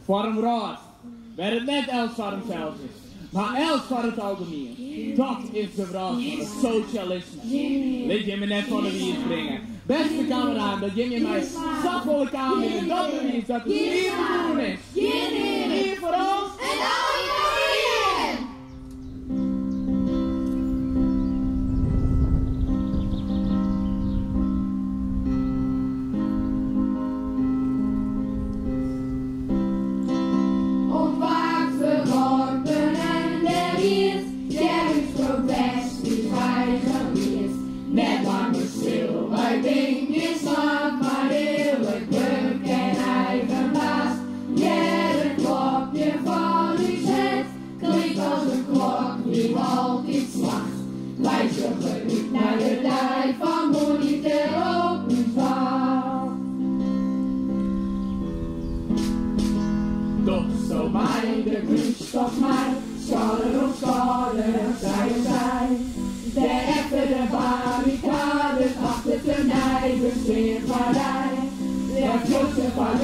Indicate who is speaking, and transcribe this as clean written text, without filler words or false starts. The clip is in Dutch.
Speaker 1: Vorm rood. Waar het net Els vorm zelf is. Maar Els voor het algemeen. Dat is de vraag van het socialisme. Laat je me net van de wies brengen. Beste kameraden, dat je mij zakvolle kamer in dat bewijst dat het hier te doen is. Hier voor ons en alle voor iedereen.
Speaker 2: Ontwaakt verworpen en der is, der is progress die vrij geweest. Net langer stil, wij ding is af, maar eerlijk werk en eigen baas. Ja, het klokje van uw zet, klinkt als een klok die altijd slacht. Wijs je gerucht naar de tijd van monitor op uw vrouw.
Speaker 1: Toch zo
Speaker 2: Bij de kunststof maar, schouder op schouder, zij op zij. Der effen de barricades, achter de nijvers weer partij. Der vluchten van